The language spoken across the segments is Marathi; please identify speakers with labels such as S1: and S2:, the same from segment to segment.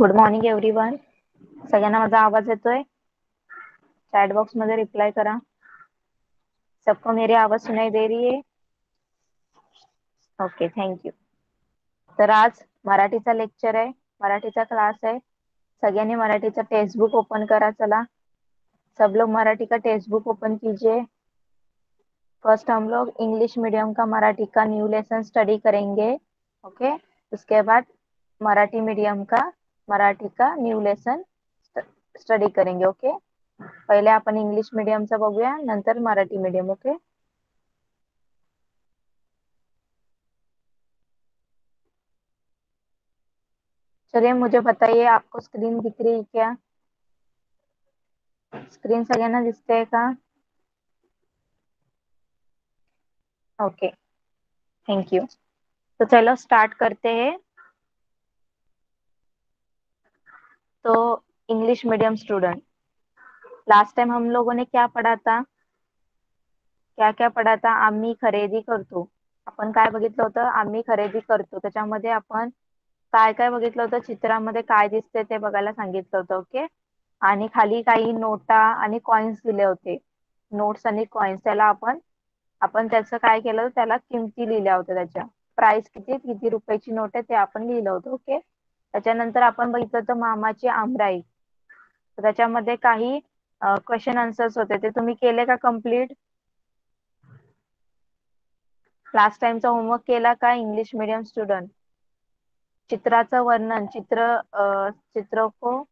S1: Good morning everyone. सगळ्यांना माझा आवाज येतोय? चॅट बॉक्स मध्ये रिप्लाय करा. सबको मेरी आवाज सुनाई दे रही है? Okay, thank you. तर आज मराठीचा लेक्चर आहे, मराठीचा क्लास आहे. सगळ्यांनी मराठीचा टेक्स्ट बुक ओपन करा. चला, सब लोग मराठी का टेक्स्ट बुक ओपन कीजिए. फर्स्ट हम लोग इंग्लिश मीडियम का मराठी का न्यू लेसन स्टडी करेंगे. ओके, उसके बाद मराठी मीडियम का मराठी का न्यू लेसन स्टडी करेंगे. ओके, पहिले आपण इंग्लिश मीडियमचा बघूया, नंतर मराठी मीडियम. ओके, चलिए मुझे बताइए, आपको स्क्रीन दिख रही है क्या? स्क्रीन सगळ्यांना दिसते का? Okay, thank you. तो चलो स्टार्ट करते हैं. तो English medium student, last time हम लोगों ने क्या पढ़ा था? क्या क्या पढ़ा था? आम्ही खरेदी करतो. आपण काय बघितलं होतं? आम्ही खरेदी करतो. त्याच्यामध्ये आपण काय काय बघितलं होतं? चित्रामध्ये काय दिसते ते बघायला सांगितलं होतं. ओके, आणि खाली काही नोटा आणि कॉइन्स दिले होते. नोट्स आणि कॉइन्स, त्याला आपण आपण त्याचं काय केलं, त्याला किमती लिहिल्या होत्या. त्याच्या प्राइस किती, किती रुपयाची नोट आहे ते आपण लिहिलं होतं. ओके, त्याच्यानंतर आपण बघितलं होतं मामाची आमराई. तर त्याच्यामध्ये काही क्वेश्चन आन्सर्स होते, ते तुम्ही केले का कम्प्लीट? लास्ट टाइमचा होमवर्क केला का इंग्लिश मीडियम स्टूडेंट? चित्राचं वर्णन, चित्र को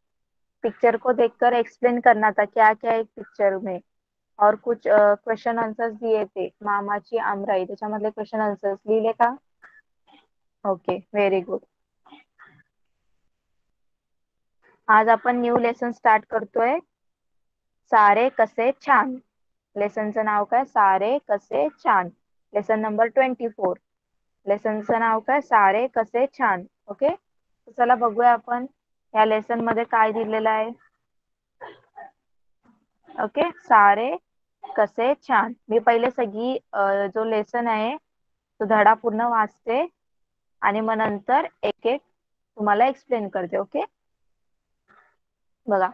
S1: पिक्चर को देखकर एक्सप्लेन करना था, क्या क्या एक पिक्चर में. और कुछ क्वेश्चन आन्सर्स दिए थे. मामाची आमराई, त्याच्यामधले क्वेश्चन आन्सर्स लिहिले का? Okay, very good. आज आपण न्यू लेसन स्टार्ट करतोय, सारे कसे छान. लेसनचं नाव काय? सारे कसे छान. Lesson number 24. लेसनचं नाव काय? सारे कसे छान. ओके, चला बघूया आपण या लेसन मध्ये काय दिलेलं आहे. ओके, सारे कसे छान. मी पहिले सगळी जो लेसन आहे तो धडा पूर्ण वाचते आणि मग नंतर एक एक तुम्हाला एक्सप्लेन करते. ओके, बघा,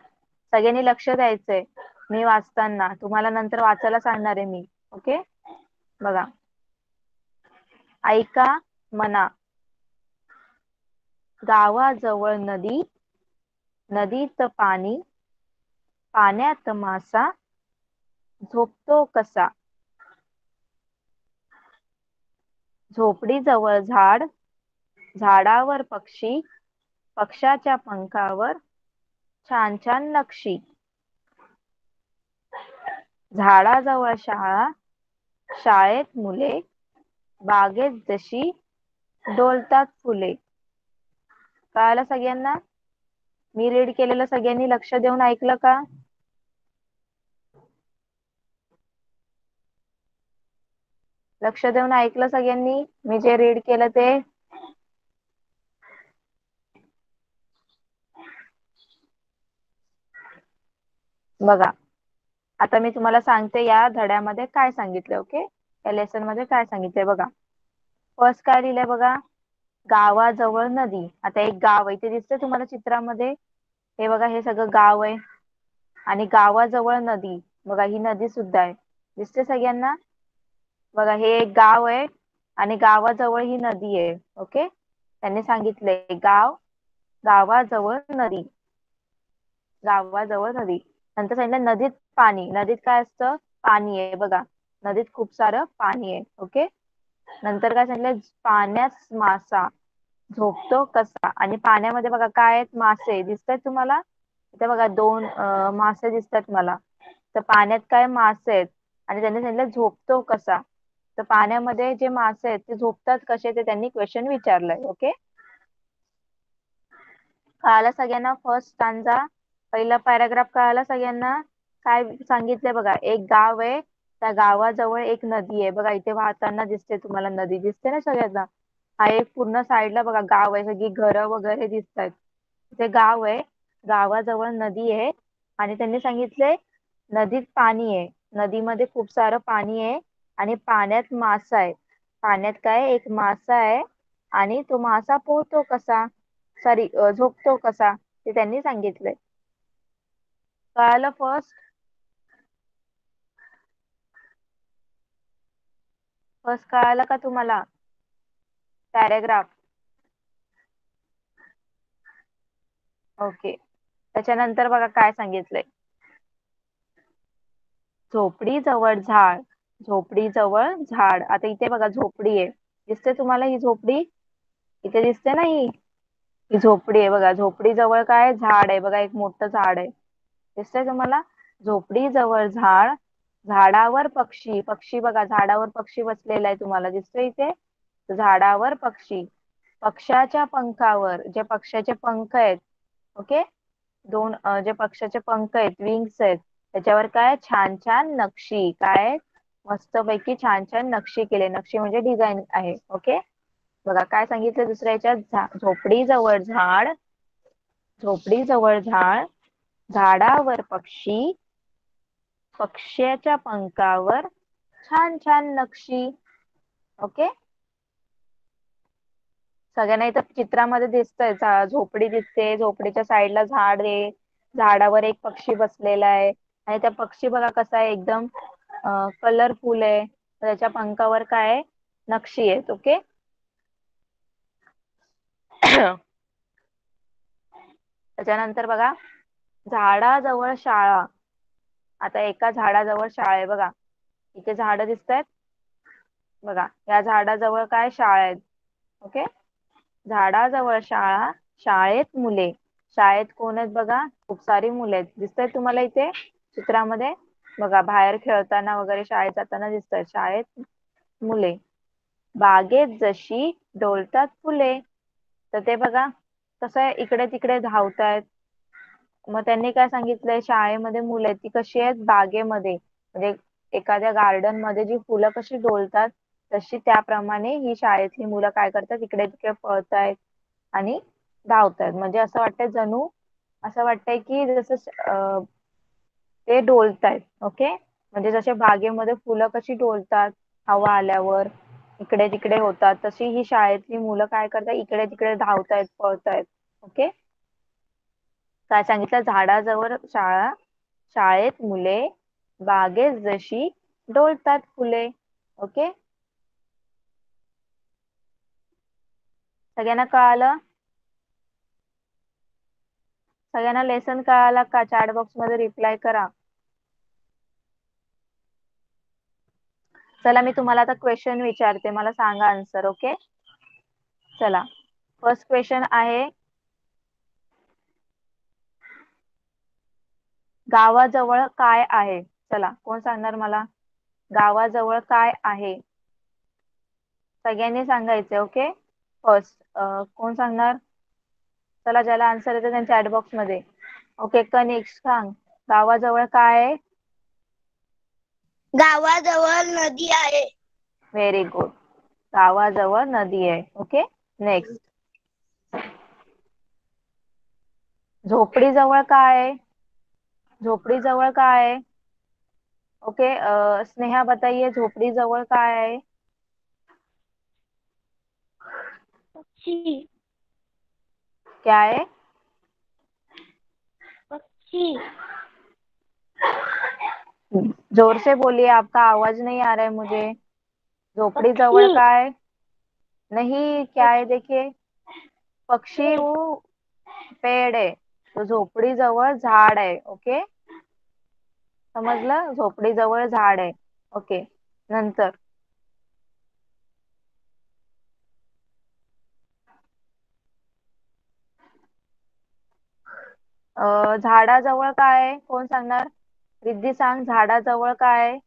S1: सगळ्यांनी लक्ष द्यायचंय. मी वाचताना तुम्हाला नंतर वाचायला सांगणार आहे मी. ओके, बघा, ऐका मना. गावाजवळ नदी, नदीत पाणी, पाण्यात मासा, झोपतो कसा. झोपडीजवळ झाड, झाडावर पक्षी, पक्षाच्या पंखावर छान छान नक्षी. झाडाजवळ शाळा, शाळेत मुले, बागेत जशी डोलतात फुले. कळालं सगळ्यांना? मी रीड केलेलं सगळ्यांनी लक्ष देऊन ऐकलं का? लक्ष देऊन ऐकलं सगळ्यांनी मी जे रीड केलं ते? बघा, आता मी तुम्हाला सांगते या धड्यामध्ये काय सांगितलं. ओके, या लेसन मध्ये काय सांगितलंय बघा. फर्स्ट काय लिहिलंय बघा, गावाजवळ नदी. आता एक गाव आहे, ते दिसतंय तुम्हाला चित्रामध्ये? हे बघा, हे सगळं गाव आहे आणि गावाजवळ नदी. बघा, ही नदी सुद्धा आहे, दिसते सगळ्यांना? बघा, हे एक गाव आहे आणि गावाजवळ ही नदी आहे. ओके, त्यांनी सांगितलंय गावाजवळ नदी, गावाजवळ नदी. नंतर सांगितलं नदीत पाणी. नदीत काय असतं? पाणी आहे. बघा, नदीत खूप सारं पाणी आहे. ओके, नंतर काय सांगितलं? पाण्यात मासा, झोपतो कसा. आणि पाण्यामध्ये बघा काय आहेत? मासे दिसतात तुम्हाला? इथे बघा दोन मासे दिसतात मला. तर पाण्यात काय? मासे आहेत. आणि त्यांनी सांगितलं झोपतो कसा. तर पाण्यामध्ये जे मासे आहेत ते झोपतात कसे, ते त्यांनी क्वेश्चन विचारलंय. ओके, कळालं सगळ्यांना? फर्स्ट स्टांजा, पहिला पॅराग्राफ कळाला सगळ्यांना? काय सांगितलंय बघा, एक गाव आहे, त्या गावाजवळ एक नदी आहे. बघा, इथे वाहताना दिसते तुम्हाला नदी, दिसते ना सगळ्यांना? हा एक पूर्ण साईडला बघा गाव आहे, सगळी घरं वगैरे दिसतात. इथे गाव आहे, गावाजवळ नदी आहे आणि त्यांनी सांगितलंय नदीत पाणी आहे. नदीमध्ये खूप सारं पाणी आहे आणि पाण्यात मासा आहे. पाण्यात काय? एक मासा आहे आणि तो मासा पोहतो कसा, सॉरी झोपतो कसा. ते त्यांनी सांगितलंय. कळालं फर्स्ट? फर्स्ट कळालं का तुम्हाला पॅरेग्राफ? ओके. त्याच्यानंतर बघा काय सांगितलंय. झोपडी जवळ झाड, झोपडी जवळ झाड. आता इथे बघा झोपडी आहे, दिसते तुम्हाला ही झोपडी? इथे दिसते ना ही झोपडी आहे बघा. झोपडी जवळ काय झाड आहे बघा, एक मोठं झाड आहे, दिसतंय तुम्हाला? झोपडी जवळ झाड, झाडावर पक्षी. पक्षी बघा, झाडावर पक्षी बसलेला आहे, तुम्हाला दिसतोय इथे? झाडावर पक्षी. पक्षाच्या पंखावर, जे पक्षाचे पंख आहेत, ओके, दोन जे पक्षाचे पंख आहेत, विंग्स आहेत, त्याच्यावर काय छान छान नक्षी, काय मस्तपैकी छान छान नक्षी केले. नक्षी म्हणजे डिझाईन आहे. ओके. बघा काय सांगितलं दुसऱ्या याच्यात, झोपडी जवळ झाड, झोपडी जवळ झाड, झाडावर पक्षी, पक्ष्याच्या पंखावर छान छान नक्षी. ओके. सगळ्यांना इथं चित्रामध्ये दिसतंय, झोपडी दिसते, झोपडीच्या साईडला झाड आहे, झाडावर एक पक्षी बसलेला आहे, आणि त्या पक्षी बघा कसा आहे, एकदम कलरफुल आहे. त्याच्या पंखावर काय आहे, नक्षी आहेत. ओके. त्याच्यानंतर बघा, झाडाजवळ शाळा. आता एका झाडाजवळ शाळा आहे बघा, इथे झाड दिसत आहेत बघा, या झाडाजवळ काय शाळा आहेत. ओके. झाडाजवळ शाळा, शाळेत मुले. शाळेत कोण आहेत बघा, खूप सारी मुले आहेत, दिसत आहेत तुम्हाला इथे चित्रामध्ये? बघा बाहेर खेळताना वगैरे शाळेत जाताना दिसत आहेत. शाळेत मुले. बागेत जशी डोलतात फुले. तर ते बघा कसं आहे, इकडे तिकडे धावतायत. मग त्यांनी काय सांगितलंय, शाळेमध्ये मुलं आहेत ती कशी आहेत, बागेमध्ये, म्हणजे एखाद्या गार्डन मध्ये जी फुलं कशी डोलतात तशी त्याप्रमाणे ही शाळेतली मुलं काय करतात, इकडे तिकडे पळतायत आणि धावतायत. म्हणजे असं वाटतंय जणू, असं वाटतंय की जसं ते डोलतायत. ओके. म्हणजे जसे बागेमध्ये फुलं कशी डोलतात हवा आल्यावर, इकडे तिकडे होतात, तशी ही शाळेतली मुलं काय करतात, इकडे तिकडे धावतायत, पळतायत. ओके. काय सांगितलं, झाडाजवळ शाळा, शाळेत मुले, बागेत जशी डोलतात फुले. ओके. सगळ्यांना कळालं? सगळ्यांना लेसन कळाला का? चॅट बॉक्स मध्ये रिप्लाय करा. चला मी तुम्हाला आता क्वेश्चन विचारते, मला सांगा आन्सर. ओके. चला, फर्स्ट क्वेश्चन आहे, गावाजवळ काय आहे? चला कोण सांगणार मला, गावाजवळ काय आहे? सगळ्यांनी सांगायचे. ओके. फर्स्ट कोण सांगणार? चला ज्याला आन्सर येते त्यांच्या चॅट बॉक्स मध्ये. ओके. कनिष्क सांग, गावाजवळ काय आहे?
S2: गावाजवळ नदी आहे.
S1: Very good. गावाजवळ नदी आहे. ओके. नेक्स्ट, झोपडी जवळ काय आहे? झोपडी जवळ काय आहे? ओके. स्नेहा बताइए, झोपड़ी जवळ काय आहे?
S2: पक्षी.
S1: क्या है?
S2: पक्षी.
S1: जोर से बोलिए, आपका आवाज नहीं आ रहा है मुझे. झोपड़ी जवळ
S2: पक्षी.
S1: काय? नहीं, क्या है देखिए, पक्षी वो पेड़ है, तो झोपड़ी जवळ झाड आहे. ओके. समजलं, झोपडी जवळ झाड आहे. ओके. नंतर झाडाजवळ काय आहे? कोण सांगणार? रिद्धी सांग, झाडाजवळ काय आहे?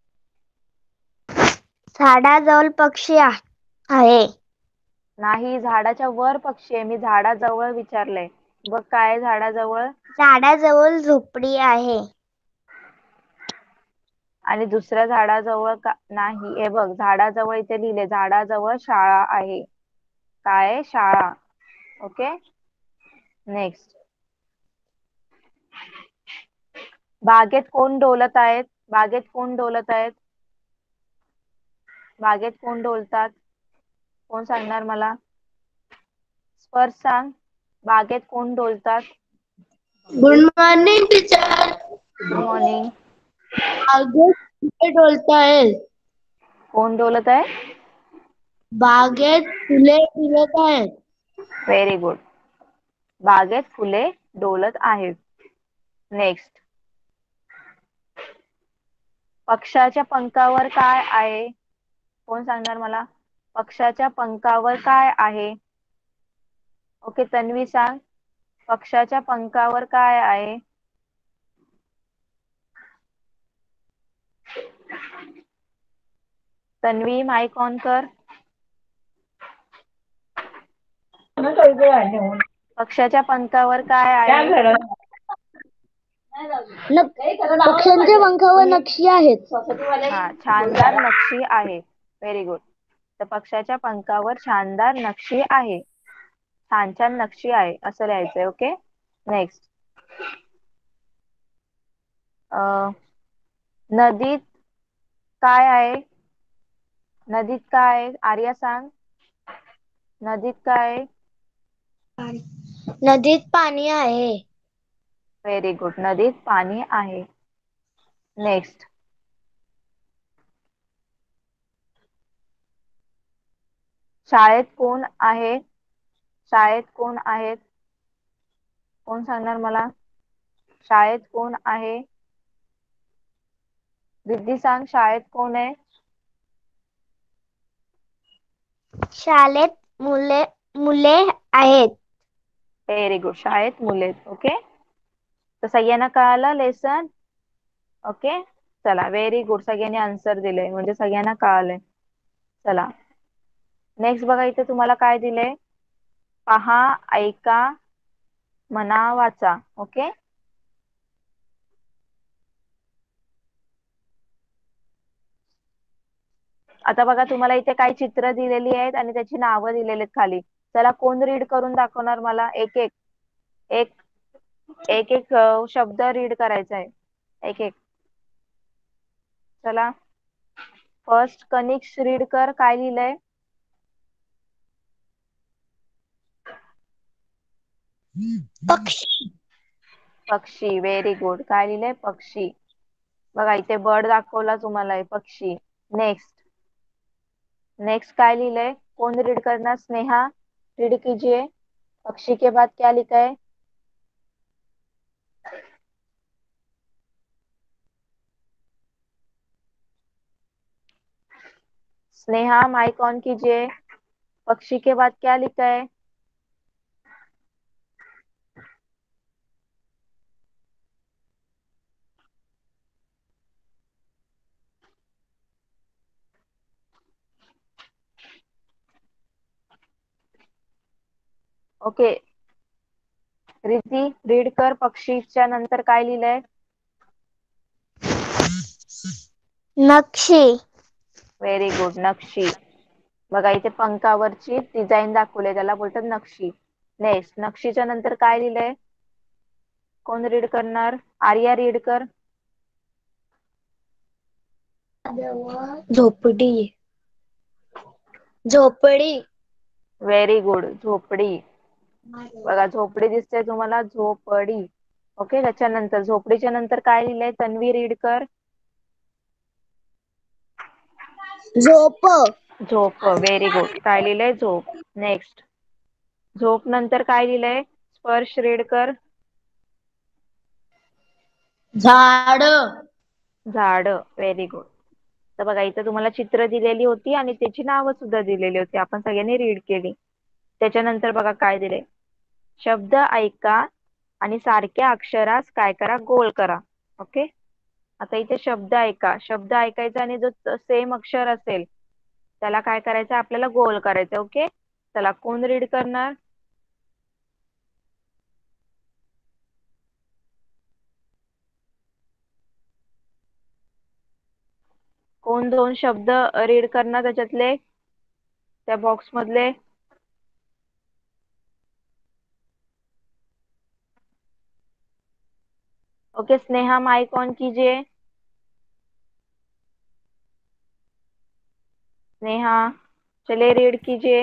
S2: झाडाजवळ पक्षी आहे.
S1: नाही, झाडाच्या वर पक्षी आहे, मी झाडाजवळ विचारलंय. बघ काय आहे झाडाजवळ?
S2: झाडाजवळ झोपडी आहे.
S1: आणि दुसऱ्या झाडाजवळ नाही, हे बघ झाडाजवळ इथे लिहिले, झाडाजवळ शाळा आहे. काय आहे? शाळा. ओके. नेक्स्ट, बागेत कोण डोलत आहेत? बागेत कोण डोलत आहेत? बागेत कोण डोलतात? कोण सांगणार मला? स्पर्श सांग, बागेत कोण डोलतात?
S2: Good morning teacher.
S1: Good morning.
S2: बागेत फुले डोलत आहेत.
S1: कोण डोलत आहे?
S2: बागेत फुले डोलत आहेत.
S1: Very good. बागेत फुले डोलत आहेत. नेक्स्ट. पक्षाच्या पंखावर काय आहे? कोण सांगणार मला? पक्षाच्या पंखावर काय आहे? ओके, तन्वी सांग. पक्षाच्या पंखावर काय आहे? तन्वी, माईक ऑन कर. पक्षाच्या पंखावर काय आहे?
S2: पक्ष्यांच्या पंखावर नक्षी आहेत.
S1: हा, छानदार नक्षी आहे. Very good. तर पक्षाच्या पंखावर शानदार नक्षी आहे. छान छान नक्षी आहे असं लिहायचंय. Okay, next. नदीत काय आहे? नदीत काय आहे? आर्या सांग. नदीत काय आहे?
S2: नदीत पाणी आहे.
S1: Very good. नदीत पाणी आहे. नेक्स्ट. शाळेत कोण आहे? शाळेत कोण आहेत? कोण सांगणार मला? शाळेत कोण आहे? रिद्धी सांग, शाळेत कोण आहे?
S2: शाळेत मुले आहेत.
S1: Very good. शाळेत मुले. ओके, तर सगळ्यांना कळालं लेसन? ओके, चला, व्हेरी गुड. सगळ्यांनी आन्सर दिले म्हणजे सगळ्यांना कळालंय. चला, नेक्स्ट बघा. इथे तुम्हाला काय दिले? पहा, ऐका, म्हणा, वाचा. ओके, आता बघा, तुम्हाला इथे काही चित्र दिलेली आहेत आणि त्याची नावं दिलेली आहेत खाली. चला, कोण रीड करून दाखवणार मला? एक एक एक एक एक शब्द रीड करायचा आहे. एक एक. चला, फर्स्ट कनिक्स रीड कर. काय लिहिलंय?
S2: पक्षी.
S1: पक्षी. Very good. काय लिहिलंय? पक्षी. बघा, इथे बर्ड दाखवला तुम्हाला, पक्षी. नेक्स्ट. नेक्स्ट काय लिहिलंय? कोण रीड करणार? स्नेहा, रीड कीजिए. पक्षी के बाद क्या लिखा है? स्नेहा, माइक ऑन कीजिए. पक्षी के बाद क्या लिखा है? ओके, रिद्धी, रीड कर. पक्षीच्या नंतर काय लिहिलंय?
S2: नक्षी.
S1: Very good. नक्षी. बघा, इथे पंखावरची डिझाईन दाखवली, त्याला बोलतात नक्षी. नेक्स्ट. नक्षीच्या नंतर काय लिहिलंय? कोण रीड करणार? आर्या, रीड कर.
S2: झोपडी. झोपडी.
S1: Very good. झोपडी. बघा, झोपडी दिसते तुम्हाला? झोपडी. ओके, त्याच्यानंतर झोपडीच्या नंतर काय लिहिलंय? तन्वी, रीड कर.
S2: झोप.
S1: झोप. Very good. काय लिहिलंय? झोप. नेक्स्ट. झोप नंतर काय लिहिलंय? स्पर्श, रीड कर.
S2: झाड.
S1: झाड. Very good. तर बघा, इथं तुम्हाला चित्र दिलेली होती आणि त्याची नावं सुद्धा दिलेली होती. आपण सगळ्यांनी रीड केली. त्याच्यानंतर बघा काय दिले? शब्द ऐका आणि सारख्या अक्षरास काय करा? गोल करा. ओके, आता इथे शब्द ऐका. शब्द ऐकायचा आणि जो सेम अक्षर असेल त्याला काय करायचं? आपल्याला गोल करायचं. ओके, चला, कोण रीड करणार? कोण दोन शब्द रीड करणार त्याच्यातले, त्या बॉक्स मधले? ओके, स्नेहा, माइक ऑन कीजिए. स्नेहा, चलिए, रीड कीजिए.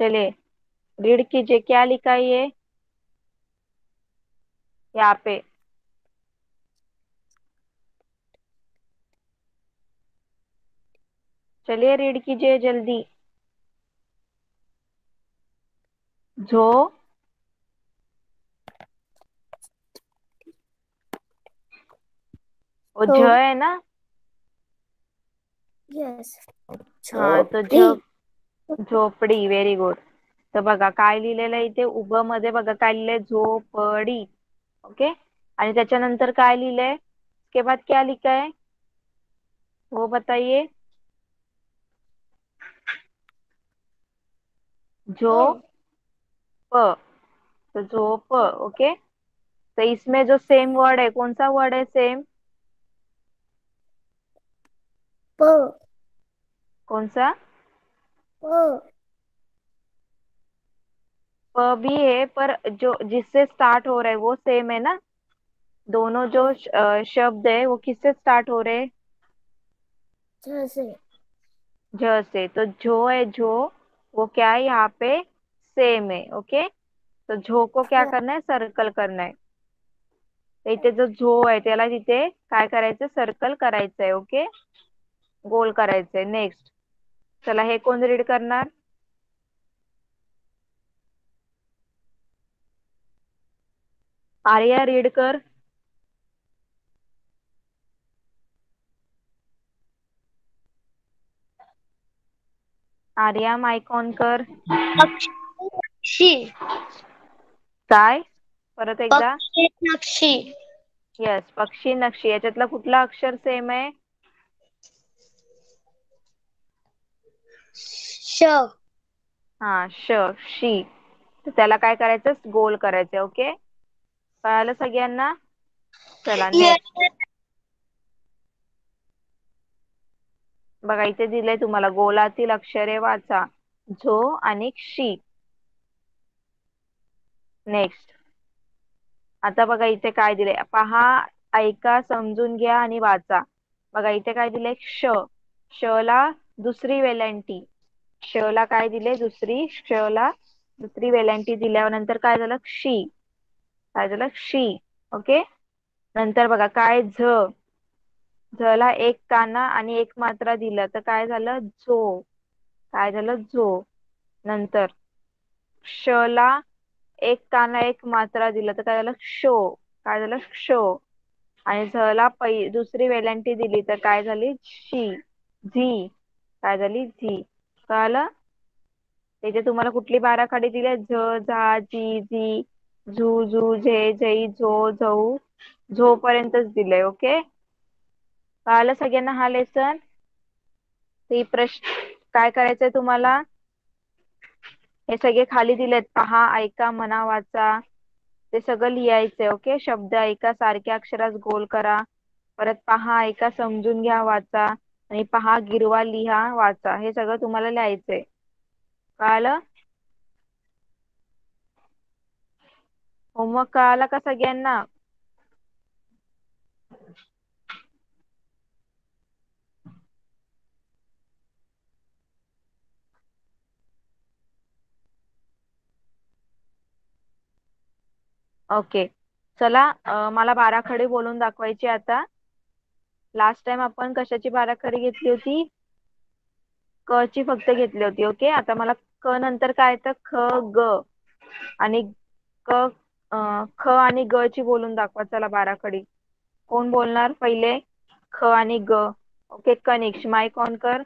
S1: चलिए रीड कीजिए, क्या लिखा है ये यहाँ पे। चलिए रीड कीजिए जल्दी। जो, वो
S2: तो
S1: झ है ना।
S2: यस
S1: हाँ तो
S2: झोपडी
S1: झोपडी, व्हेरी गुड. तर बघा काय लिहिलेलं आहे इथे, उभं मध्ये बघा काय लिहिलंय, झोपडी. ओके. आणि त्याच्यानंतर काय लिहिलंय, उसके बाद क्या लिखा है वो बताइए. झोप, तो झोप. ओके. तो इसमें जो सेम वर्ड है, कौन सा वर्ड है सेम,
S2: प
S1: कौन सा.
S2: प
S1: प भी है पर जो जिससे स्टार्ट हो रहा है वो सेम है ना. दोनों जो शब्द है वो किससे स्टार्ट हो रहे हैं,
S2: जैसे
S1: झ से. तो जो है जो, वो क्या है यहाँ पे, सेम है. ओके. तो झो को क्या करना है, सर्कल करना आहे. तर इथे जो झो आहे त्याला तिथे काय करायचं, सर्कल करायचंय. ओके. गोल करायचंय. नेक्स्ट. चला हे कोण रीड करणार, आर्या रीड कर. आर्या माइक ऑन कर.
S2: पक्षी
S1: काय, परत एकदा.
S2: पक्षी नक्षी
S1: येस, पक्षी नक्षी. याच्यातला कुठला अक्षर सेम आहे,
S2: श
S1: हा श, शी. तर त्याला काय करायचं, गोल करायचं. ओके. कळालं सगळ्यांना. चला नेक्स्ट. बघा इथे दिलंय तुम्हाला, गोलातील अक्षरे वाचा, झो आणि शी. नेक्स्ट. आता बघा इथे काय दिलंय, पहा, ऐका, समजून घ्या आणि वाचा. बघा इथे काय दिलंय, श. श ला दुसरी वेलांटी. श ला काय दिले, दुसरी. श ला दुसरी वेलांटी दिल्यानंतर काय झालं, क्षी. काय झालं, क्षी. ओके. नंतर बघा काय, झ. झ ला एक काना आणि एक मात्रा दिलं तर काय झालं, झो. काय झालं, झो. नंतर श ला एक काना एक मात्रा दिलं तर काय झालं, क्षो. काय झालं, क्षो. आणि झ ला दुसरी वेलांटी दिली तर काय झाली, शी. झी. काय झाली, झी. कळालं. इथे तुम्हाला कुठली बाराखडी दिली आहे, झ, झा, झी, झी, झू, झू, झे, झई, झो, झऊ, झो पर्यंतच दिलंय. ओके. कळालं सगळ्यांना हा लेसन. ही प्रश्न काय करायचंय तुम्हाला, हे सगळे खाली दिलेत, पहा, ऐका, म्हणा, वाचा, ते सगळं लिहायचंय. ओके. शब्द ऐका, सारख्या अक्षरात गोल करा. परत पहा, ऐका, समजून घ्या, वाचा, आणि पहा, गिरवा, लिहा, वाचा, हे सगळं तुम्हाला लिहायचंय. कळालं. होमवर्क कळाला का सगळ्यांना. ओके. चला मला बाराखडी बोलून दाखवायची आता. लास्ट टाइम आपण कशाची बाराखडी घेतली होती, क ची फक्त घेतली होती. ओके. आता मला क नंतर काय येतं, ख, ग आणि क, ख आणि ग ची बोलून दाखवा. चला बाराखडी. कोण बोलणार पहिले, ख आणि ग. ओके. कनिक्स माइक ऑन कर.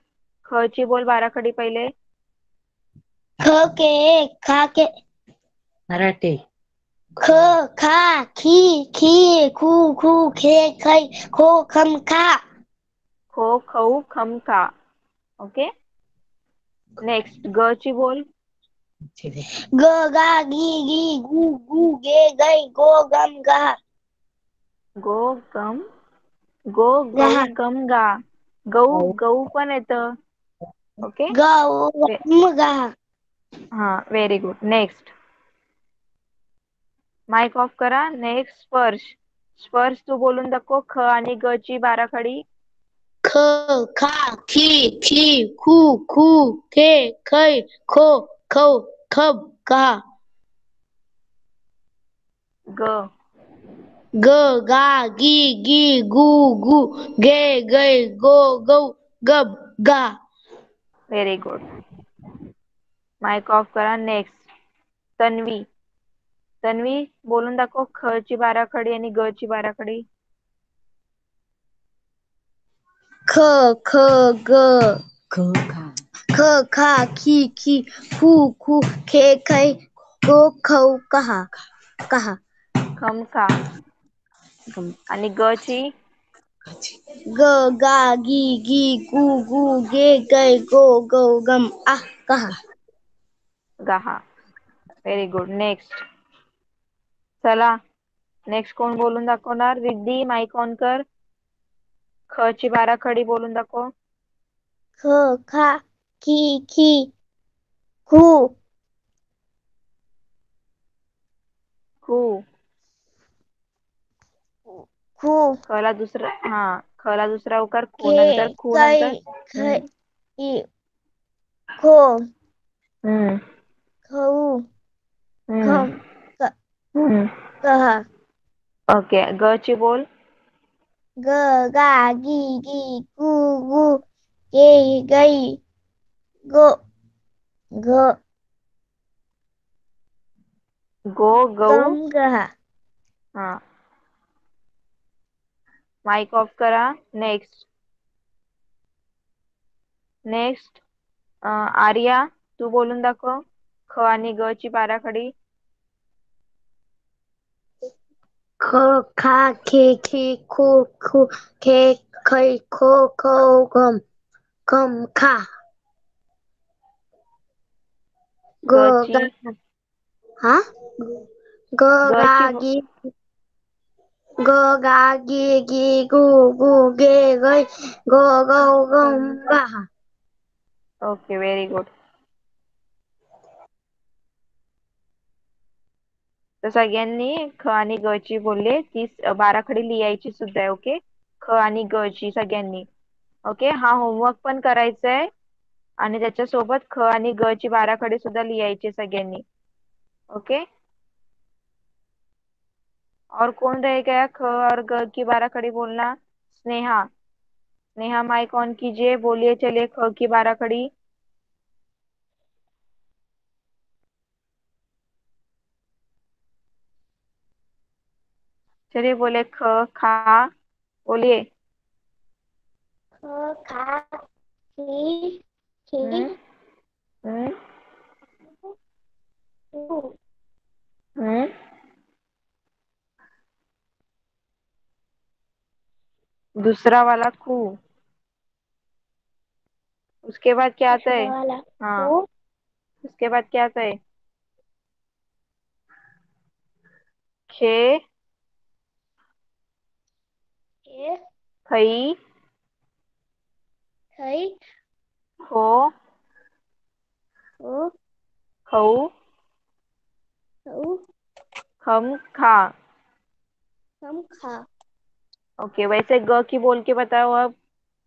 S1: ख ची बोल बाराखडी पहिले.
S2: ख के खा के
S3: मराठी.
S2: ख खा खी खी खू खू खे खै खो खम खा
S1: खो, खऊ, खम, खा. ओके. नेक्स्ट. ग ची बोल.
S2: ग गा गी गी गू गू गे गै गो गम गा
S1: गो, गम, गो, गऊ,
S2: गहा
S1: गम, गा. गऊ, गऊ पण येतं. ओके.
S2: गौ गम गा
S1: हा, very good. Next. Mike off करा. नेक्स्ट. स्पर्श. स्पर्श तू बोलून दाखव, ख आणि ग ची बाराखडी.
S2: ख खा खी खी खू खू खे खै खो खौ खब कहा
S1: ग
S2: ग गा गी गी गू गू गे गै गो गौ गब गा
S1: व्हेरी गुड. माइक ऑफ करा. नेक्स्ट तन्वी. तन्वी बोलून दाखव ख ची बाराखडी आणि ग ची बाराखडी.
S2: ख ख ग
S3: ख खा
S2: ख खा खी खी खू खू खे खै गो खौ कहा कहा
S1: खमका.
S3: गम
S1: आणि ग ची
S3: खाची
S2: ग गा गी गी गू गू गे गै गो गौ गम कहा
S1: गहा. Very good. नेक्स्ट चला. नेक्स्ट कोण बोलून दाखवणार? रिद्धी माइक ऑन कर. ख ची बाराखडी बोलून दाखव.
S2: ख खा खी खी खू
S1: खू.
S2: खू
S1: खला दुसरा खला दुसरा उकार खू
S2: खे
S1: नंतर खू
S2: कै
S1: नंतर
S2: खै ई खो
S1: हम्म
S2: खऊ
S1: हम्म
S2: खम
S1: हम्म.
S2: कहा
S1: ओके. ग ची बोल.
S2: ग गा गी गी गू गू गे गै गो ग
S1: गो गऊ.
S2: गम गहा
S1: हा. माइक ऑफ करा. नेक्स्ट नेक्स्ट आर्या तू बोलून दाखव ख आणि ग ची बाराखडी.
S2: ख खा खे खे खो खो खे खै खो खौ गम खम खा ग
S1: ग ची
S2: गा हा ग
S1: ग
S2: गा
S1: ची
S2: गी ग गा गी गी गू गू गे गै गो गौ गम गहा
S1: ओके. Very good. तर सगळ्यांनी ख आणि ग ची बोलले ती बाराखडी लिहायची सुद्धा आहे. ओके. ख आणि ग ची सगळ्यांनी. ओके. हा होमवर्क पण करायचा आहे आणि त्याच्यासोबत ख आणि ग ची बाराखडी सुद्धा लिहायची सगळ्यांनी. ओके. और कौन रह गया ख और ग की बाराखड़ी बोलना? स्नेहा. स्नेहा माइक ऑन कीजिए. बोलिए चलिए ख की बाराखड़ी. चलिए बोले ख खा. बोलिए.
S2: ख खा खी खी
S1: हम्म हम्म
S2: खू
S1: हम्म. दूसरा वाला खू. उसके बाद क्या आता है?
S2: दूसरा वाला
S1: हाँ.
S2: खू
S1: उसके बाद क्या आता है? खे
S2: खे
S1: खई
S2: खै
S1: खो
S2: खो
S1: खऊ
S2: खौ
S1: खम खा.
S2: खम खा
S1: ओके. वैसे ग की बोल के बताओ अब.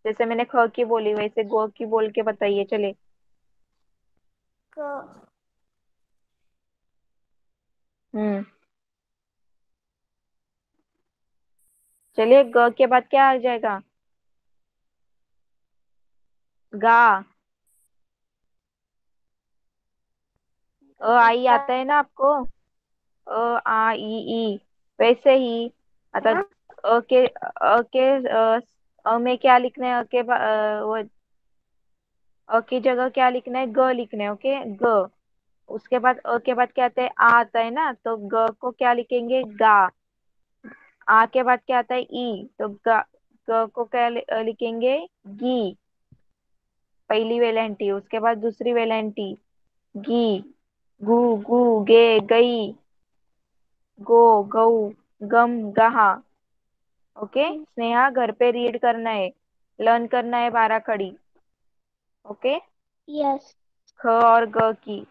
S1: जैसे मैंने ख की बोली वैसे ग की बोल के बताइए. चले.
S2: क
S1: हम्म. चलिए ग के बाद क्या आ जाएगा? गा. आई आता है ना आपको? आ ई ई. वैसे ही आता में क्या लिखना है? अ की जगह क्या लिखना है? ग लिखना है. ओके. ग. उसके बाद के बाद क्या आता है? आ आता है ना तो ग को क्या लिखेंगे? गा. आ के बाद क्या आता है? ई तो ग को क्या लिखेंगे? गी. पहली वेलेंटी. उसके बाद दूसरी वेलेंटी गी. गू गू गे गई गो गऊ गम गहा. ओके. स्नेहा घर पे रीड करना है. लर्न करना है बाराखडी. ओके.
S2: यस
S1: ख और ग की.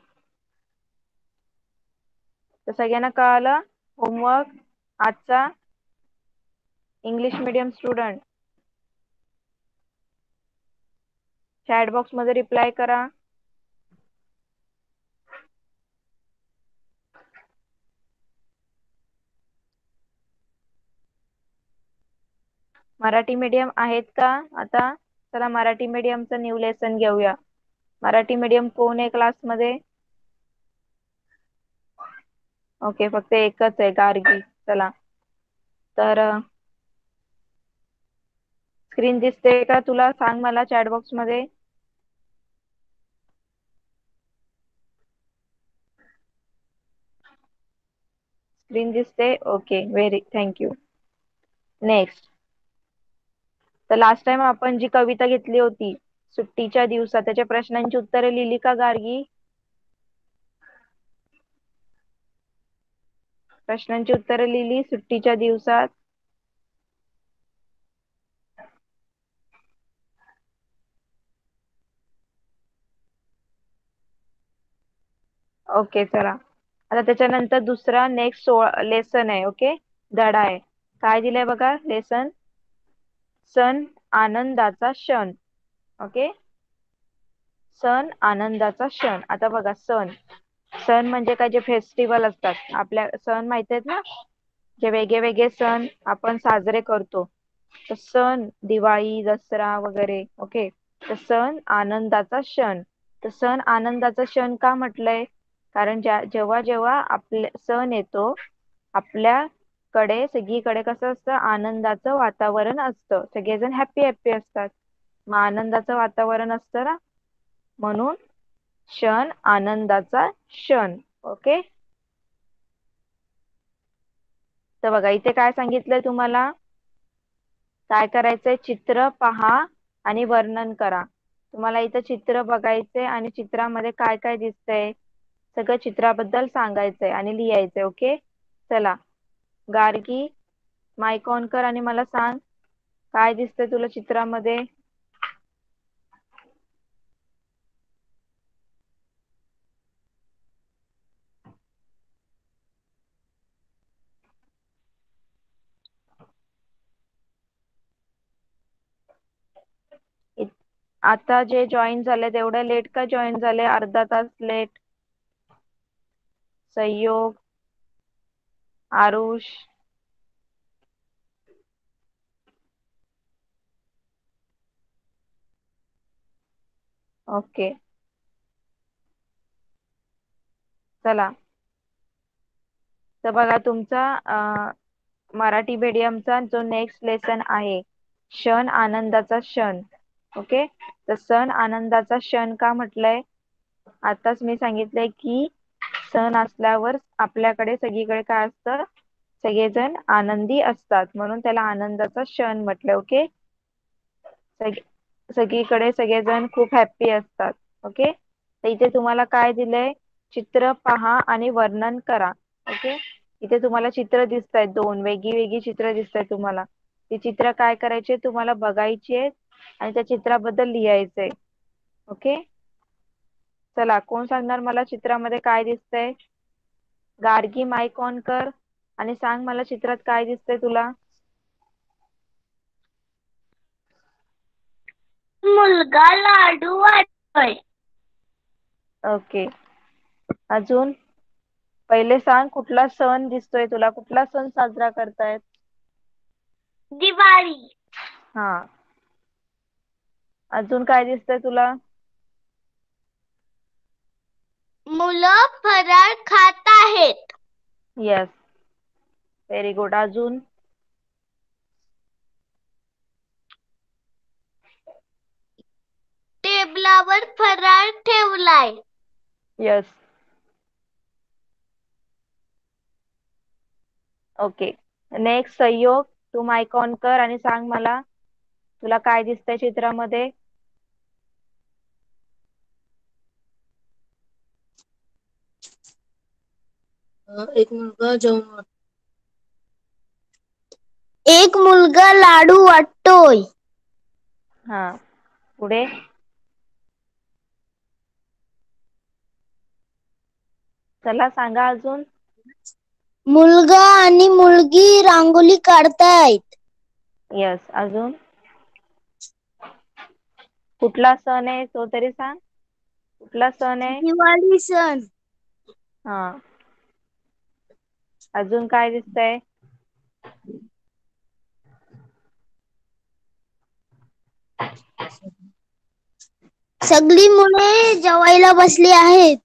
S1: तर सगळ्यांना कळालं होमवर्क आजचा? English medium student chat box मध्ये रिप्लाय करा. मराठी मीडियम आहेत का आता? चला मराठी मीडियमचं न्यू लेसन घेऊया. मराठी मीडियम कोण आहे क्लासमध्ये? ओके, फक्त एकच आहे गार्गी. चला तर स्क्रीन दिसते का तुला? सांग मला चॅट बॉक्स मध्ये. स्क्रीन दिसते? Okay, very thank you. नेक्स्ट, तर लास्ट टाइम आपण जी कविता घेतली होती सुट्टीच्या दिवसात, त्याच्या प्रश्नांची उत्तरे लिहिली का गार्गी? प्रश्नांची उत्तरे लिहिली सुट्टीच्या दिवसात? ओके, चला आता त्याच्यानंतर दुसरा नेक्स्ट लेसन आहे. ओके, धडा आहे. काय दिलंय बघा लेसन? सण आनंदाचा क्षण. ओके, सण आनंदाचा क्षण. आता बघा, सण सण म्हणजे काय? जे फेस्टिवल असतात आपल्या, सण माहित आहेत ना, जे वेगळे वेगळे सण आपण साजरे करतो. तर सण दिवाळी, दसरा वगैरे. ओके, तर सण आनंदाचा क्षण. तर सण आनंदाचा क्षण का म्हटलंय? कारण जेव्हा जेव्हा आपले सण येतो आपल्याकडे सगळीकडे कसं असतं? आनंदाचं वातावरण असतं, सगळेजण हॅप्पी हॅप्पी असतात. मग आनंदाचं वातावरण असतं ना, म्हणून क्षण आनंदाचा क्षण. ओके, तर बघा इथे काय सांगितलंय तुम्हाला? काय करायचंय? चित्र पहा आणि वर्णन करा. तुम्हाला इथं चित्र बघायचंय आणि चित्रामध्ये काय काय दिसतंय सगळं चित्राबद्दल सांगायचंय आणि लिहायचंय. ओके, चला गार्गी माईक ऑन कर आणि मला सांग काय दिसतंय तुला चित्रामध्ये? आता जे जॉईन झाले तेवढ्या लेट का जॉईन झाले? अर्धा तास लेट. संयोग, आरुष, ओके, चला तर बघा तुमचा मराठी मीडियमचा जो नेक्स्ट लेसन आहे क्षण आनंदाचा क्षण. ओके, तर सण आनंदाचा क्षण का म्हटलंय? आताच मी सांगितलंय की सण असल्यावर आपल्याकडे सगळीकडे काय असतं? सगळेजण आनंदी असतात, म्हणून त्याला आनंदाचा क्षण म्हटलं. ओके, सगळीकडे सगळेजण खूप हॅप्पी असतात. ओके, तर इथे तुम्हाला काय दिलंय? चित्र पहा आणि वर्णन करा. ओके, इथे तुम्हाला चित्र दिसत आहेत, दोन वेगळी वेगळी चित्र दिसत आहेत तुम्हाला. ती चित्र काय करायची? तुम्हाला बघायची आहेत आणि त्या चित्राबद्दल लिहायचंय. ओके, चला कोण सांगणार मला चित्रामध्ये काय दिसतंय? गार्गी माईक ऑन कर आणि सांग मला चित्रात काय दिसतंय तुला?
S2: मुलगा लाडू वाटतोय.
S1: ओके, अजून पहिले सांग कुठला सण दिसतोय तुला? कुठला सण साजरा करतायत?
S2: दिवाळी.
S1: हा, अजून काय दिसतंय तुला?
S2: मुलं फराळ खात आहेत.
S1: Yes, very good. अजून?
S2: टेबलावर फराळ ठेवलाय.
S1: Yes, okay. नेक्स्ट संयोग, तू माईक ऑन कर आणि सांग मला तुला काय दिसतंय चित्रामध्ये?
S3: एक मुलगा जेवण
S2: एक मुलगा लाडू वाटतोय.
S1: हा, पुढे? चला सांगा अजून.
S2: मुलगा आणि मुलगी रांगोळी काढतायत.
S1: येस, अजून? कुठला सण आहे तो तरी सांग. कुठला सण आहे?
S2: दिवाळी सण.
S1: हा, अजून काय दिसतंय?
S2: सगळी मुले जेवायला बसली आहेत.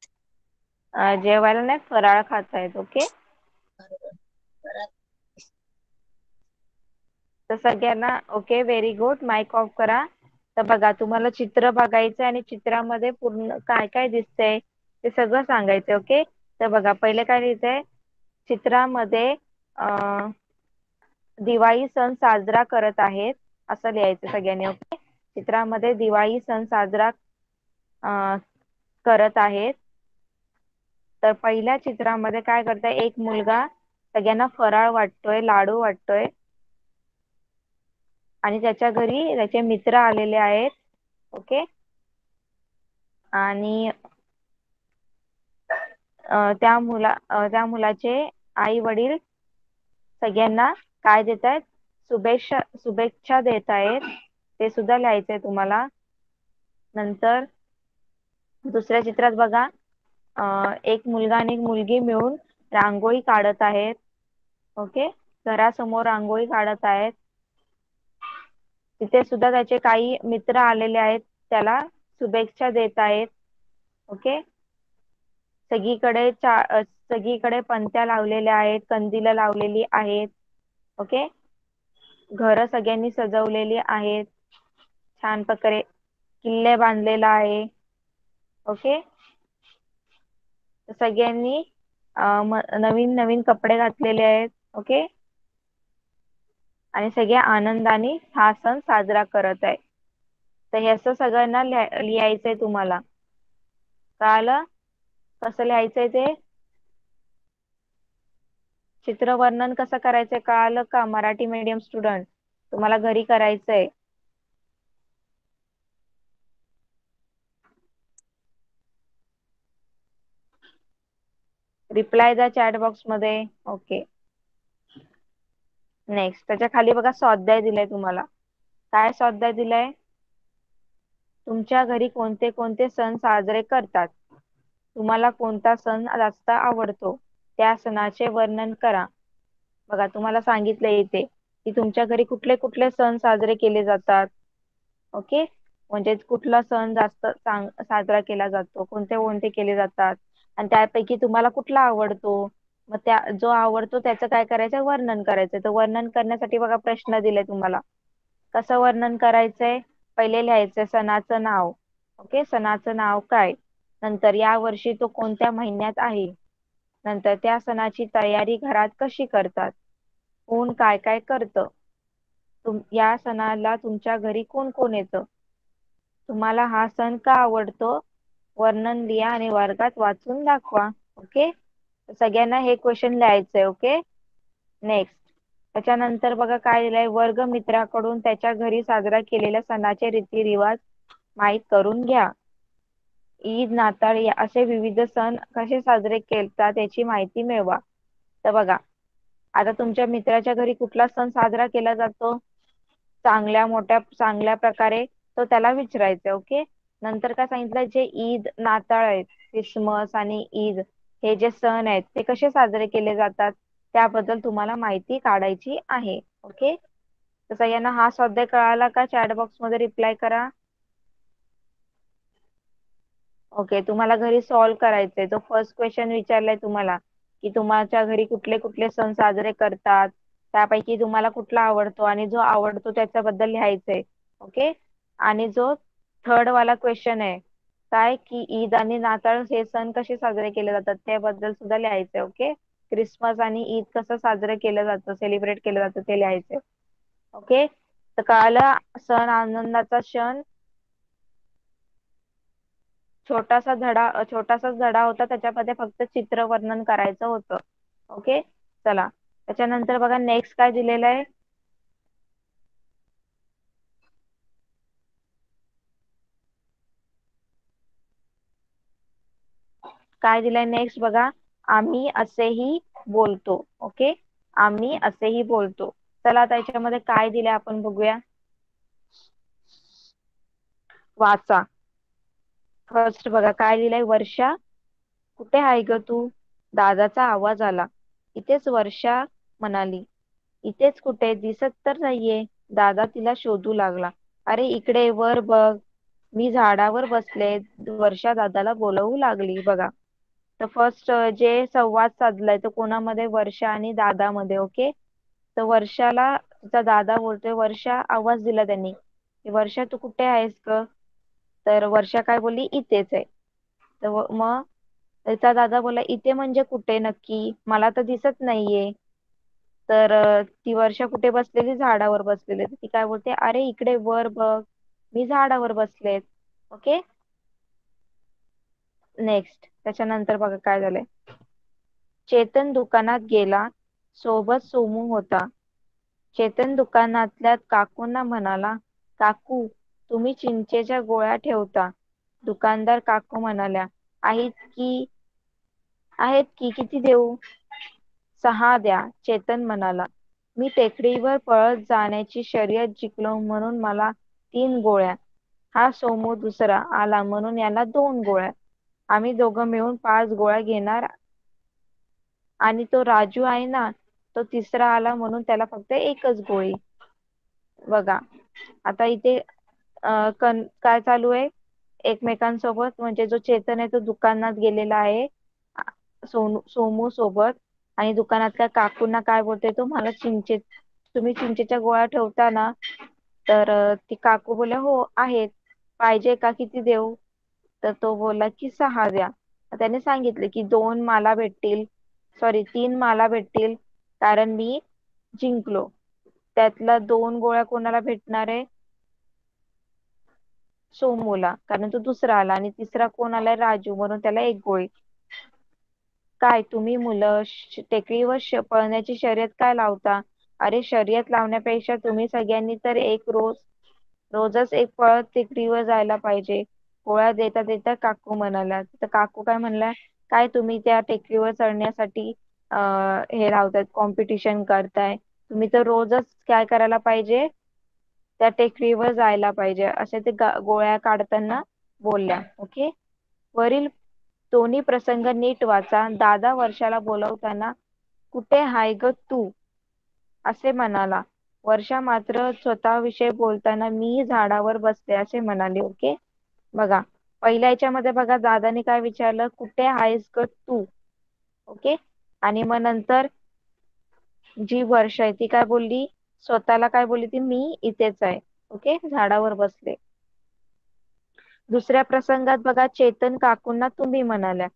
S1: जेवायला नाही, फराळ खात आहेत. ओके. तर सगळ्यांना okay, very good. Mike off करा. तर बघा, तुम्हाला चित्र बघायचं आणि चित्रामध्ये पूर्ण काय काय दिसतंय ते सगळं सांगायचं. ओके. तर बघा, पहिले काय लिहितंय चित्रामध्ये दिवाळी सण साजरा करत आहेत असं लिहायचं सगळ्यांनी. ओके. चित्रामध्ये दिवाळी सण साजरा करत आहेत. तर पहिल्या चित्रामध्ये काय करताय, एक मुलगा सगळ्यांना फराळ वाटतोय, लाडू वाटतोय आणि त्याच्या घरी त्याचे मित्र आलेले आहेत. ओके. आणि त्या मुलाचे आई वडील सगळ्यांना काय देत आहेत, शुभेच्छा देत आहेत. ते सुद्धा लिहायचंय तुम्हाला. नंतर दुसऱ्या चित्रात बघा, एक मुलगा आणि एक मुलगी मिळून रांगोळी काढत आहेत. ओके. घरासमोर रांगोळी काढत आहेत. तिथे सुद्धा त्याचे काही मित्र आलेले आहेत, त्याला शुभेच्छा देत आहेत. ओके. सगळीकडे पणत्या लावलेल्या आहेत, कंदील लावलेली आहेत. ओके. घर सगळ्यांनी सजवलेली आहेत छान प्रकारे, किल्ले बांधलेला आहे. ओके. सगळ्यांनी नवीन नवीन कपडे घातलेले आहेत. ओके. आणि सगळे आनंदाने हा सण साजरा करत आहे. तर हे असं सगळ्यांना लिहायचंय तुम्हाला. कळालं कसं लिहायचंय ते? चित्र वर्णन कसं करायचंय कळालं का? मराठी मीडियम स्टुडंट, तुम्हाला घरी करायचंय. रिप्लाय द्या चॅट बॉक्स मध्ये. ओके. नेक्स्ट, त्याच्या खाली बघा स्वाध्याय दिलाय तुम्हाला. काय स्वाध्याय दिलाय? तुमच्या घरी कोणते कोणते सण साजरे करतात? तुम्हाला कोणता सण जास्त आवडतो? त्या सणाचे वर्णन करा. बघा, तुम्हाला सांगितलंय इथे की तुमच्या घरी कुठले कुठले सण साजरे केले जातात. ओके. म्हणजे कुठला सण जास्त साजरा केला जातो, कोणते कोणते केले जातात, आणि त्यापैकी तुम्हाला कुठला आवडतो. मग जो आवडतो त्याचं काय करायचं, वर्णन करायचं. तर वर्णन करण्यासाठी बघा प्रश्न दिले तुम्हाला. कसं वर्णन करायचंय? पहिले लिहायचंय सणाचं नाव. ओके. सणाचं नाव काय, नंतर या वर्षी तो कोणत्या महिन्यात आहे, नंतर त्या सणाची तयारी घरात कशी करतात, कोण काय काय करतं, या सणाला तुमच्या घरी कोण कोण येतं, तुम्हाला हा सण का आवडतो, वर्णन लिहा आणि वर्गात वाचून दाखवा. ओके. सगळ्यांना हे क्वेश्चन लिहायचंय. ओके. नेक्स्ट, त्याच्यानंतर बघा काय दिलंय, वर्ग मित्राकडून त्याच्या घरी साजरा केलेल्या सणाचे रीतिरिवाज माहीत करून घ्या. ईद, नाताळ असे विविध सण कसे साजरे करतात याची माहिती मिळवा. तर बघा, आता तुमच्या मित्राच्या घरी कुठला सण साजरा केला जातो चांगल्या प्रकारे, तो त्याला विचारायचा. ओके. नंतर काय सांगितलं, जे ईद, नाताळ आहेत, ख्रिसमस आणि ईद हे जे सण आहेत ते कसे साजरे केले जातात त्याबद्दल तुम्हाला माहिती काढायची आहे. ओके. तर सगळ्यांना हा स्वाध्याय कळाला का? चॅट बॉक्स मध्ये रिप्लाय करा. ओके. तुम्हाला घरी सॉल्व्ह करायचंय. तो फर्स्ट क्वेश्चन विचारलाय तुम्हाला की तुमच्या घरी कुठले कुठले सण साजरे करतात, त्यापैकी तुम्हाला कुठला आवडतो, आणि जो आवडतो त्याच्याबद्दल लिहायचंय. ओके. आणि जो थर्ड वाला क्वेश्चन आहे काय की ईद आणि नाताळ हे सण कसे साजरे केले जातात त्याबद्दल सुद्धा लिहायचंय. ओके. क्रिसमस आणि ईद कसं साजरं केलं जातं, सेलिब्रेट केलं जातं ते लिहायचंय. ओके. तर कळालं, सण आनंदाचा क्षण. छोटासा धडा होता, त्याच्यामध्ये फक्त चित्र वर्णन करायचं होतं. ओके. चला, त्याच्यानंतर बघा नेक्स्ट काय दिलेलं आहे, काय दिलंय नेक्स्ट बघा, आम्ही असेही बोलतो. ओके. आम्ही असेही बोलतो. चला, आता याच्यामध्ये काय दिलंय आपण बघूया. वाचा. फर्स्ट बघा काय लिहिलंय, वर्षा कुठे आहे ग तू? दादाचा आवाज आला. इथेच, वर्षा म्हणाली. इथेच कुठे? दिसत तर नाहीये. दादा तिला शोधू लागला. अरे इकडे वर बघ. मी झाडावर बसले. वर्षा दादाला बोलवू लागली. बघा, तर फर्स्ट जे संवाद साधलाय तो कोणामध्ये, वर्षा आणि दादामध्ये. ओके, तर वर्षाला तिचा दादा बोलतोय. वर्षा आवाज दिला त्यांनी की वर्षा तू कुठे आहेस ग? तर वर्षा काय बोलली, इथेच आहे. तर मग तिचा दादा बोला, इथे म्हणजे कुठे नक्की, मला तर दिसत नाहीये. तर ती वर्षा कुठे बसलेली, झाडावर बसलेली. तर ती काय बोलते, अरे इकडे वर बघ, मी झाडावर बसलेत. ओके, नेक्स्ट त्याच्यानंतर बघा काय झालंय. चेतन दुकानात गेला, सोबत सोमू होता. चेतन दुकानातल्या काकूंना म्हणाला, काकू तुम्ही चिंचेच्या गोळ्या ठेवता? दुकानदार काकू म्हणाल्या, आहेत की किती देऊ? 6 द्या. चेतन म्हणाला, मी टेकडीवर पळत जाण्याची शर्यत जिंकलो म्हणून मला 3 गोळ्या. हा सोमू दुसरा आला म्हणून याला 2 गोळ्या. आम्ही दोघं मिळून 5 गोळ्या घेणार. आणि तो राजू आहे ना, तो तिसरा आला म्हणून त्याला फक्त एकच गोळी. बघा, आता इथे काय चालू आहे, एकमेकांसोबत. म्हणजे जो चेतन आहे तो दुकानात गेलेला आहे सोमू सोबत, आणि दुकानातल्या काकूंना काय बोलतोय तो, मला तुम्ही चिंचेच्या गोळ्या ठेवता ना? तर ती काकू बोलल्या, हो आहेत. पाहिजे का, किती देऊ? तर तो बोलला की 6 द्या. त्याने सांगितले की 2 मला भेटतील, सॉरी 3 मला भेटतील, कारण मी जिंकलो. त्यातल्या 2 गोळ्या कोणाला भेटणार आहे? सोमूला, कारण तो दुसरा आला. आणि तिसरा कोण आलाय? राजू, म्हणून त्याला 1 गोळी. काय तुम्ही मुलं टेकडीवर पळण्याची शर्यत काय लावता? अरे शर्यत लावण्यापेक्षा तुम्ही सगळ्यांनी तर रोजच एक पळत टेकडीवर जायला पाहिजे. गोळ्या देता देता काकू म्हणाल्या. तर काकू काय म्हणल्या, काय तुम्ही त्या टेकडीवर चढण्यासाठी हे लावतायत, कॉम्पिटिशन करताय? तुम्ही तर रोजच काय करायला पाहिजे, त्या टेकडीवर जायला पाहिजे, असे ते गोळ्या काढताना बोलल्या. ओके, वरील दोन्ही प्रसंग नीट वाचा. दादा वर्षाला बोलवताना कुठे हाय ग तू असे म्हणाला. वर्षा मात्र स्वतःविषयी बोलताना मी झाडावर बसते असे म्हणाली. ओके, बघा पहिल्या याच्यामध्ये बघा, दादाने काय विचारलं, कुठे आहेस ग तू? ओके, आणि मग नंतर जी वर्षा आहे ती काय बोलली, स्वतःला काय बोलली ती, मी इथेच आहे. ओके, झाडावर बसले. दुसऱ्या प्रसंगात बघा, चेतन काकूंना तुम्ही म्हणाल्या.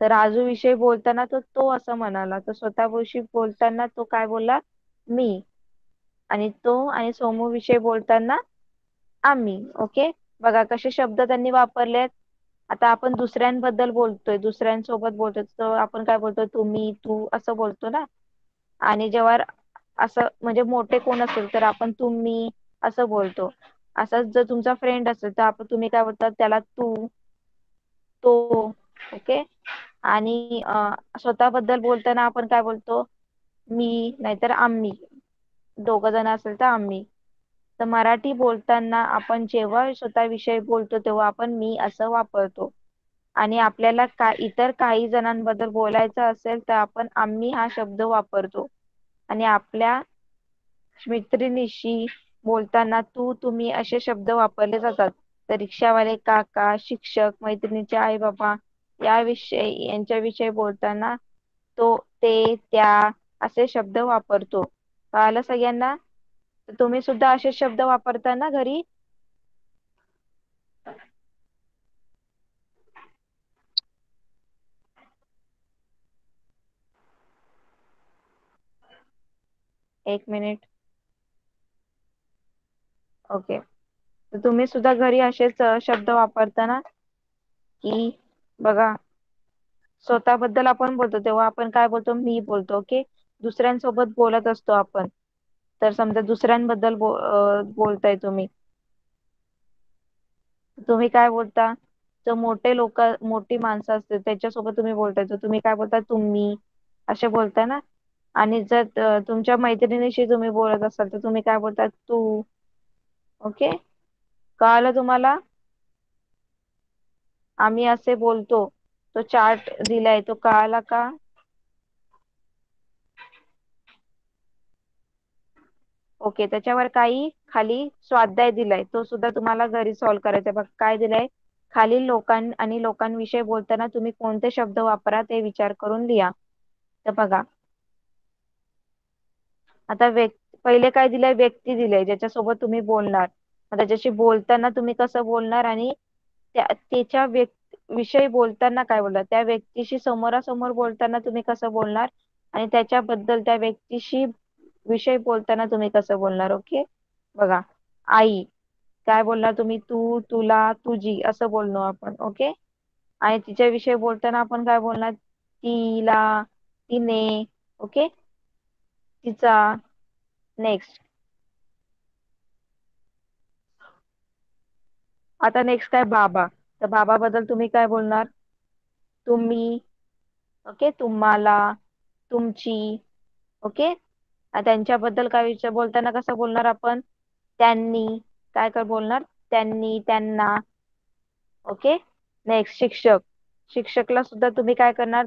S1: तर राजू विषयी बोलताना तो असं म्हणाला. तर स्वतःविषयी बोलताना तो काय बोलला, मी. आणि तो आणि सोमू विषयी बोलताना आम्ही. ओके, बघा कसे शब्द त्यांनी वापरलेत. आता आपण दुसऱ्यांबद्दल बोलतोय, दुसऱ्यांसोबत बोलतोय, तर आपण काय बोलतोय, तुम्ही, तू असं बोलतो ना. आणि जेव्हा असं म्हणजे मोठे कोण असेल तर आपण तुम्ही असं बोलतो. असंच जर तुमचा फ्रेंड असेल तर आपण तुम्ही काय बोलतात त्याला, तू, तो. ओके, आणि स्वतःबद्दल बोलताना आपण काय बोलतो, मी नाहीतर आम्ही. 2 जण असेल तर आम्ही. तर मराठी बोलताना आपण जेव्हा स्वतःविषयी बोलतो तेव्हा आपण मी असं वापरतो. आणि आपल्याला इतर काही जणांबद्दल बोलायचं असेल तर आपण आम्ही हा शब्द वापरतो. आणि आपल्या मैत्रिणीशी बोलताना तू, तुम्ही असे शब्द वापरले जातात. तर रिक्षावाले काका, शिक्षक, मैत्रिणीचे आई बाबा यांच्याविषयी बोलताना तो, ते, त्या असे शब्द वापरतो. कळालं सगळ्यांना? तर तुम्ही सुद्धा असे शब्द वापरता ना घरी? एक मिनिट. ओके, तर तुम्ही सुद्धा घरी असेच शब्द वापरता ना? की बघा, स्वतःबद्दल आपण बोलतो तेव्हा आपण काय बोलतो, मी बोलतो. ओके, दुसऱ्यांसोबत बोलत असतो आपण, तर समजा दुसऱ्यांबद्दल बोलताय तुम्ही, तुम्ही काय बोलता, जो मोठी माणसं असते त्याच्यासोबत तुम्ही बोलताय तर तुम्ही काय बोलता, तुम्ही असे बोलताय ना. आणि जर तुमच्या मैत्रिणीशी तुम्ही बोलत असाल तर तुम्ही काय बोलता, तू. ओके, कळालं तुम्हाला? आम्ही असे बोलतो. तो चार्ट दिलाय तो कळाला का? ओके, त्याच्यावर काही खाली स्वाध्याय दिलाय, तो सुद्धा तुम्हाला घरी सॉल्व्ह करायचा. बघ काय दिलंय, खालील लोकां आणि लोकांविषयी बोलताना तुम्ही कोणते शब्द वापरा ते विचार करून लिहा. तर बघा आता पहिले काय दिलंय, व्यक्ती दिलंय ज्याच्यासोबत तुम्ही बोलणार. मग त्याच्याशी बोलताना तुम्ही कसं बोलणार आणि त्याच्या विषयी बोलताना काय बोलणार, त्या व्यक्तीशी समोरासमोर बोलताना तुम्ही कसं बोलणार आणि त्याच्याबद्दल त्या व्यक्तीशी विषय बोलताना तुम्ही कसं बोलणार. ओके, बघा आई काय बोलणार तुम्ही, तू, तुला, तुझी असं बोललो आपण. ओके, आणि तिच्याविषयी बोलताना आपण काय बोलणार, तिला, तिने. ओके, तिचा. नेक्स्ट, आता नेक्स्ट काय, बाबा. तर बाबा बद्दल तुम्ही काय बोलणार, तुम्ही. ओके, तुम्हाला, तुमची. ओके, त्यांच्याबद्दल काय विचार बोलताना कसं बोलणार आपण, त्यांनी. काय काय बोलणार, त्यांनी, त्यांना. ओके, नेक्स्ट, शिक्षक. शिक्षकला सुद्धा तुम्ही काय करणार,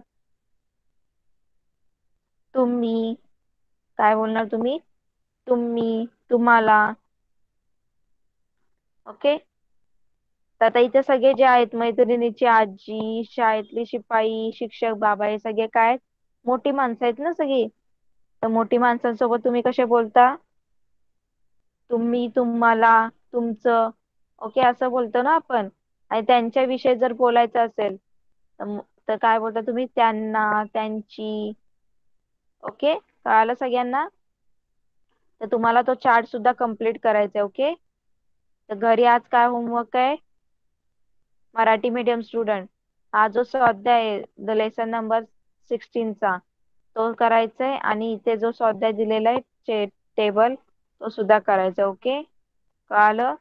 S1: तुम्ही. काय बोलणार तुम्ही, तुम्ही, तुम्हाला. ओके, तर आता इथे सगळे जे आहेत, मैत्रिणीची आजी, शाळेतली शिपाई, शिक्षक, बाबा, हे सगळे काय मोठी माणसं आहेत ना सगळी. तर मोठी माणसांसोबत तुम्ही कसे बोलता, तुम्ही, तुम्हाला, तुमचं. ओके, असं बोलतो ना आपण. आणि त्यांच्याविषयी जर बोलायचं असेल तर काय बोलता तुम्ही, त्यांना, त्यांची. ओके, कळालं सगळ्यांना. तर तुम्हाला तो चार्ट सुद्धा कंप्लीट करायचा आहे. ओके, तर घरी आज काय होमवर्क आहे, मराठी मीडियम स्टुडंट, हा जो स्वाध्याय आहे द लेसन नंबर 16चा तो करायचा आहे. आणि इथे जो स्वाध्याय दिलेला आहे टेबल, तो सुद्धा करायचा. ओके, कळालं.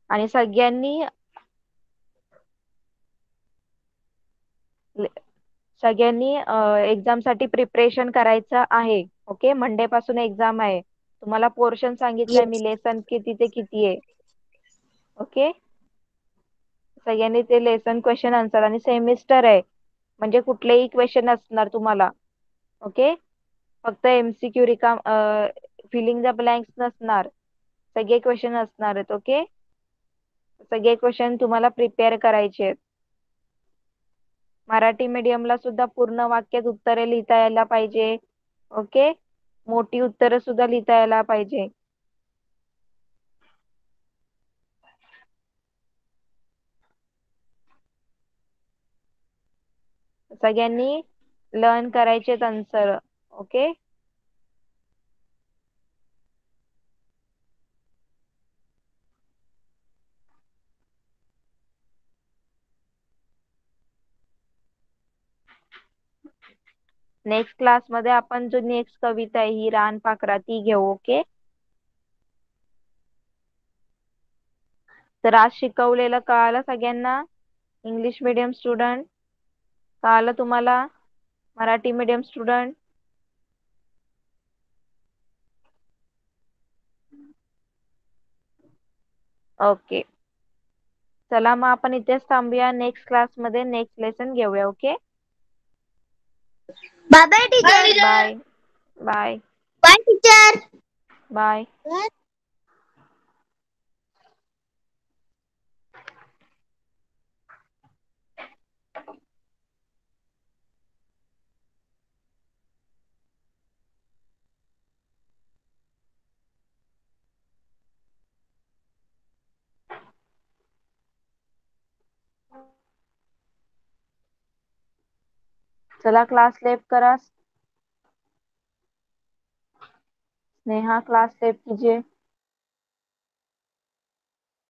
S1: आणि सगळ्यांनी एक्झाम साठी प्रिपरेशन करायचं आहे. ओके, मंडे पासून एक्झाम आहे. तुम्हाला पोर्शन सांगितलंय मी,
S2: येस.
S1: लेसन किती ते किती आहे. ओके, सगळ्यांनी ते लेसन, क्वेश्चन, आन्सर. आणि सेमिस्टर आहे म्हणजे कुठलेही क्वेश्चन असणार तुम्हाला. ओके, फक्त MCQ रिकाम फिलिंग द ब्लँक्स नसणार, सगळे क्वेश्चन असणार आहेत. ओके, सगळे क्वेश्चन तुम्हाला प्रिपेअर करायचे आहेत. मराठी मीडियमला सुद्धा पूर्ण वाक्यात उत्तरे लिहिता यायला पाहिजे. ओके, मोठी उत्तरं सुद्धा लिहिता यायला पाहिजे. सगळ्यांनी लर्न करायचे आन्सर. ओके, नेक्स्ट क्लास मध्ये आपण जो नेक्स्ट कविता आहे ही रानपाखरा ती घेऊ. ओके, तर आज शिकवलेलं कळालं सगळ्यांना, इंग्लिश मीडियम स्टुडंट. कळालं तुम्हाला, मराठी मीडियम स्टुडंट. ओके, चला मग आपण इथेच थांबूया, नेक्स्ट क्लास मध्ये नेक्स्ट लेसन घेऊया. Okay,
S2: bye bye teacher.
S1: Bye bye
S2: bye teacher.
S1: Bye. चला क्लास लेफ्ट करा, स्नेहा क्लास लेफ्ट कीजिए.